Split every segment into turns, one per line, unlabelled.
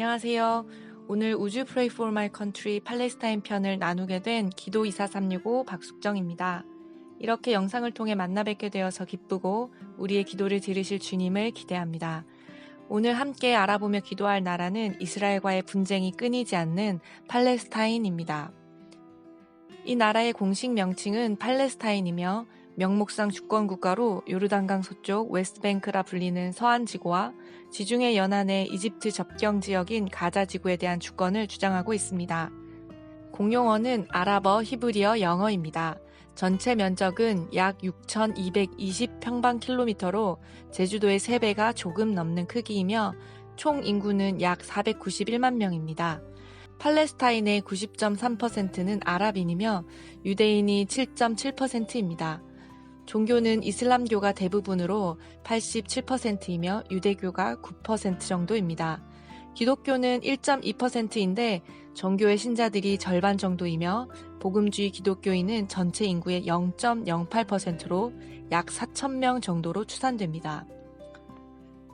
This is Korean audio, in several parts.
안녕하세요. 오늘 우주 Pray for My Country 팔레스타인 편을 나누게 된 기도 24365 박숙정입니다. 이렇게 영상을 통해 만나 뵙게 되어서 기쁘고 우리의 기도를 들으실 주님을 기대합니다. 오늘 함께 알아보며 기도할 나라는 이스라엘과의 분쟁이 끊이지 않는 팔레스타인입니다. 이 나라의 공식 명칭은 팔레스타인이며 명목상 주권국가로 요르단강 서쪽 웨스트뱅크라 불리는 서안지구와 지중해 연안의 이집트 접경 지역인 가자지구에 대한 주권을 주장하고 있습니다. 공용어는 아랍어, 히브리어, 영어입니다. 전체 면적은 약 6,220평방킬로미터로 제주도의 3배가 조금 넘는 크기이며 총 인구는 약 491만 명입니다. 팔레스타인의 90.3%는 아랍인이며 유대인이 7.7%입니다. 종교는 이슬람교가 대부분으로 87%이며 유대교가 9% 정도입니다. 기독교는 1.2%인데 정교의 신자들이 절반 정도이며 복음주의 기독교인은 전체 인구의 0.08%로 약 4,000명 정도로 추산됩니다.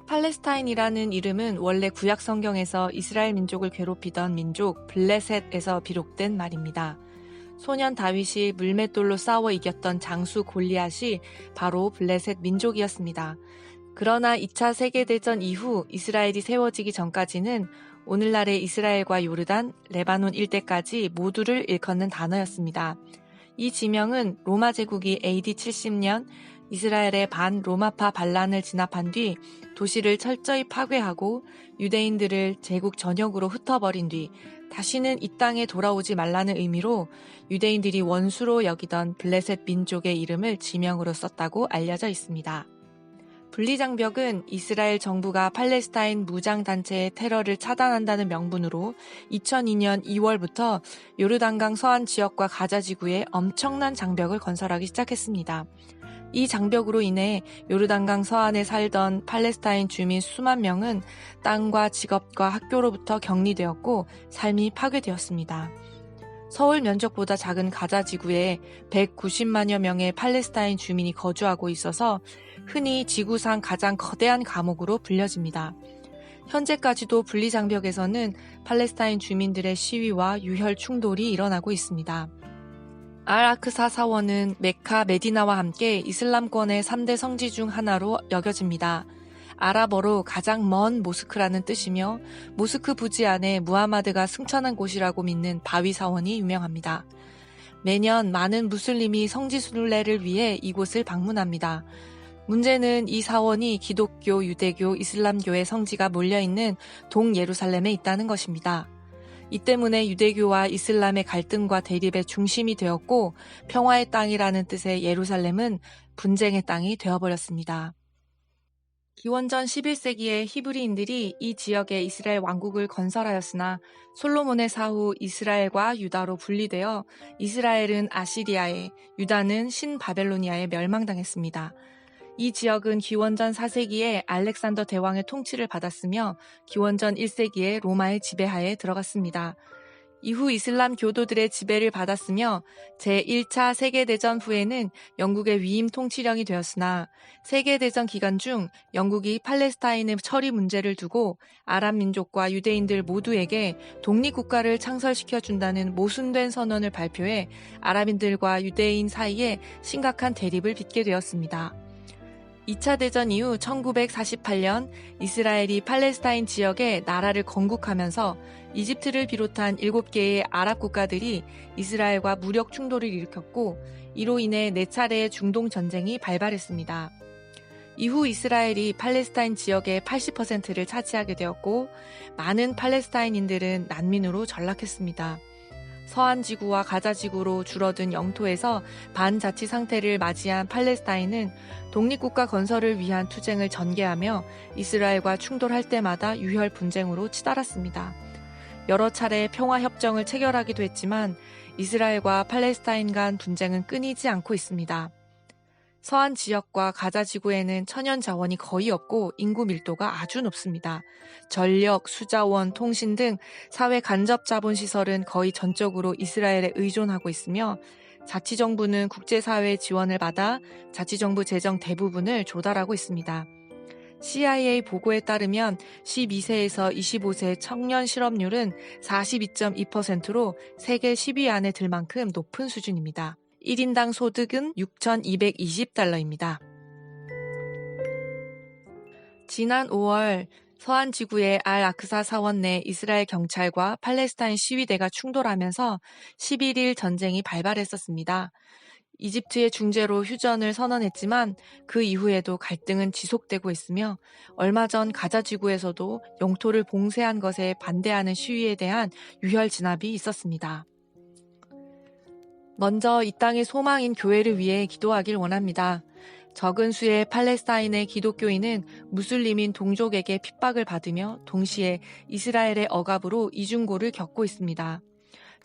팔레스타인이라는 이름은 원래 구약 성경에서 이스라엘 민족을 괴롭히던 민족 블레셋에서 비롯된 말입니다. 소년 다윗이 물맷돌로 싸워 이겼던 장수 골리앗이 바로 블레셋 민족이었습니다. 그러나 2차 세계대전 이후 이스라엘이 세워지기 전까지는 오늘날의 이스라엘과 요르단, 레바논 일대까지 모두를 일컫는 단어였습니다. 이 지명은 로마 제국이 AD 70년 이스라엘의 반로마파 반란을 진압한 뒤 도시를 철저히 파괴하고 유대인들을 제국 전역으로 흩어버린 뒤 다시는 이 땅에 돌아오지 말라는 의미로 유대인들이 원수로 여기던 블레셋 민족의 이름을 지명으로 썼다고 알려져 있습니다. 분리장벽은 이스라엘 정부가 팔레스타인 무장단체의 테러를 차단한다는 명분으로 2002년 2월부터 요르단강 서안 지역과 가자지구에 엄청난 장벽을 건설하기 시작했습니다. 이 장벽으로 인해 요르단강 서안에 살던 팔레스타인 주민 수만 명은 땅과 직업과 학교로부터 격리되었고 삶이 파괴되었습니다. 서울 면적보다 작은 가자지구에 190만여 명의 팔레스타인 주민이 거주하고 있어서 흔히 지구상 가장 거대한 감옥으로 불려집니다. 현재까지도 분리장벽에서는 팔레스타인 주민들의 시위와 유혈 충돌이 일어나고 있습니다. 알-아크사 사원은 메카, 메디나와 함께 이슬람권의 3대 성지 중 하나로 여겨집니다. 아랍어로 가장 먼 모스크라는 뜻이며 모스크 부지 안에 무하마드가 승천한 곳이라고 믿는 바위 사원이 유명합니다. 매년 많은 무슬림이 성지 순례를 위해 이곳을 방문합니다. 문제는 이 사원이 기독교, 유대교, 이슬람교의 성지가 몰려있는 동예루살렘에 있다는 것입니다. 이 때문에 유대교와 이슬람의 갈등과 대립의 중심이 되었고 평화의 땅이라는 뜻의 예루살렘은 분쟁의 땅이 되어버렸습니다. 기원전 11세기에 히브리인들이 이 지역에 이스라엘 왕국을 건설하였으나 솔로몬의 사후 이스라엘과 유다로 분리되어 이스라엘은 아시리아에, 유다는 신바벨로니아에 멸망당했습니다. 이 지역은 기원전 4세기에 알렉산더 대왕의 통치를 받았으며 기원전 1세기에 로마의 지배하에 들어갔습니다. 이후 이슬람 교도들의 지배를 받았으며 제1차 세계대전 후에는 영국의 위임 통치령이 되었으나 세계대전 기간 중 영국이 팔레스타인의 처리 문제를 두고 아랍 민족과 유대인들 모두에게 독립국가를 창설시켜준다는 모순된 선언을 발표해 아랍인들과 유대인 사이에 심각한 대립을 빚게 되었습니다. 2차 대전 이후 1948년 이스라엘이 팔레스타인 지역에 나라를 건국하면서 이집트를 비롯한 7개의 아랍 국가들이 이스라엘과 무력 충돌을 일으켰고 이로 인해 4차례의 중동 전쟁이 발발했습니다. 이후 이스라엘이 팔레스타인 지역의 80%를 차지하게 되었고 많은 팔레스타인인들은 난민으로 전락했습니다. 서안지구와 가자지구로 줄어든 영토에서 반자치 상태를 맞이한 팔레스타인은 독립국가 건설을 위한 투쟁을 전개하며 이스라엘과 충돌할 때마다 유혈 분쟁으로 치달았습니다. 여러 차례 평화협정을 체결하기도 했지만 이스라엘과 팔레스타인 간 분쟁은 끊이지 않고 있습니다. 서안 지역과 가자 지구에는 천연 자원이 거의 없고 인구 밀도가 아주 높습니다. 전력, 수자원, 통신 등 사회 간접 자본 시설은 거의 전적으로 이스라엘에 의존하고 있으며 자치정부는 국제사회의 지원을 받아 자치정부 재정 대부분을 조달하고 있습니다. CIA 보고에 따르면 12세에서 25세 청년 실업률은 42.2%로 세계 10위 안에 들 만큼 높은 수준입니다. 1인당 소득은 6,220달러입니다. 지난 5월 서한 지구의 알-아크사 사원 내 이스라엘 경찰과 팔레스타인 시위대가 충돌하면서 11일 전쟁이 발발했었습니다. 이집트의 중재로 휴전을 선언했지만 그 이후에도 갈등은 지속되고 있으며 얼마 전 가자 지구에서도 영토를 봉쇄한 것에 반대하는 시위에 대한 유혈 진압이 있었습니다. 먼저 이 땅의 소망인 교회를 위해 기도하길 원합니다. 적은 수의 팔레스타인의 기독교인은 무슬림인 동족에게 핍박을 받으며 동시에 이스라엘의 억압으로 이중고를 겪고 있습니다.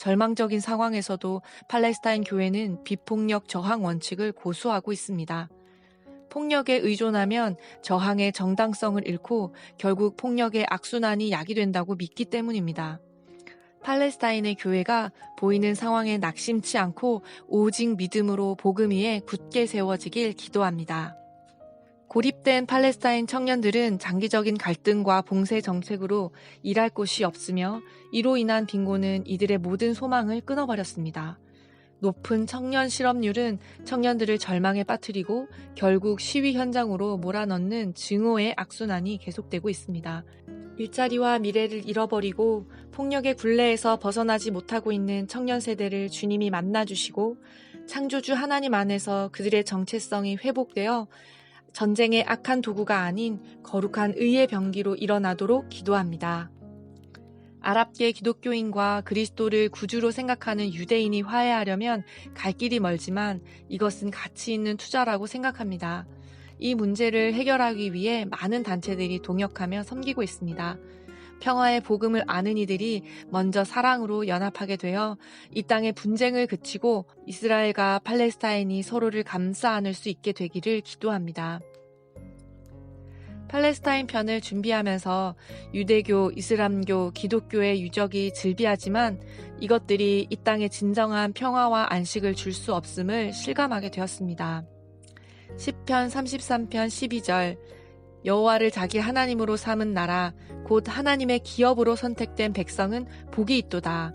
절망적인 상황에서도 팔레스타인 교회는 비폭력 저항 원칙을 고수하고 있습니다. 폭력에 의존하면 저항의 정당성을 잃고 결국 폭력의 악순환이 야기된다고 믿기 때문입니다. 팔레스타인의 교회가 보이는 상황에 낙심치 않고 오직 믿음으로 복음 위에 굳게 세워지길 기도합니다. 고립된 팔레스타인 청년들은 장기적인 갈등과 봉쇄 정책으로 일할 곳이 없으며 이로 인한 빈곤은 이들의 모든 소망을 끊어버렸습니다. 높은 청년 실업률은 청년들을 절망에 빠뜨리고 결국 시위 현장으로 몰아넣는 증오의 악순환이 계속되고 있습니다. 일자리와 미래를 잃어버리고 폭력의 굴레에서 벗어나지 못하고 있는 청년 세대를 주님이 만나주시고 창조주 하나님 안에서 그들의 정체성이 회복되어 전쟁의 악한 도구가 아닌 거룩한 의의 병기로 일어나도록 기도합니다. 아랍계 기독교인과 그리스도를 구주로 생각하는 유대인이 화해하려면 갈 길이 멀지만 이것은 가치 있는 투자라고 생각합니다. 이 문제를 해결하기 위해 많은 단체들이 동역하며 섬기고 있습니다. 평화의 복음을 아는 이들이 먼저 사랑으로 연합하게 되어 이 땅의 분쟁을 그치고 이스라엘과 팔레스타인이 서로를 감싸 안을 수 있게 되기를 기도합니다. 팔레스타인 편을 준비하면서 유대교, 이슬람교, 기독교의 유적이 즐비하지만 이것들이 이 땅에 진정한 평화와 안식을 줄 수 없음을 실감하게 되었습니다. 시편 33편 12절 여호와를 자기 하나님으로 삼은 나라 곧 하나님의 기업으로 선택된 백성은 복이 있도다.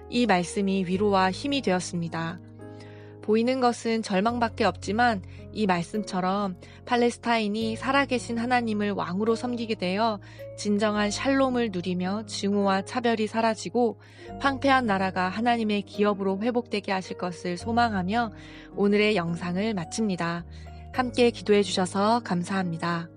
이 말씀이 위로와 힘이 되었습니다. 보이는 것은 절망밖에 없지만 이 말씀처럼 팔레스타인이 살아계신 하나님을 왕으로 섬기게 되어 진정한 샬롬을 누리며 증오와 차별이 사라지고 황폐한 나라가 하나님의 기업으로 회복되게 하실 것을 소망하며 오늘의 영상을 마칩니다. 함께 기도해 주셔서 감사합니다.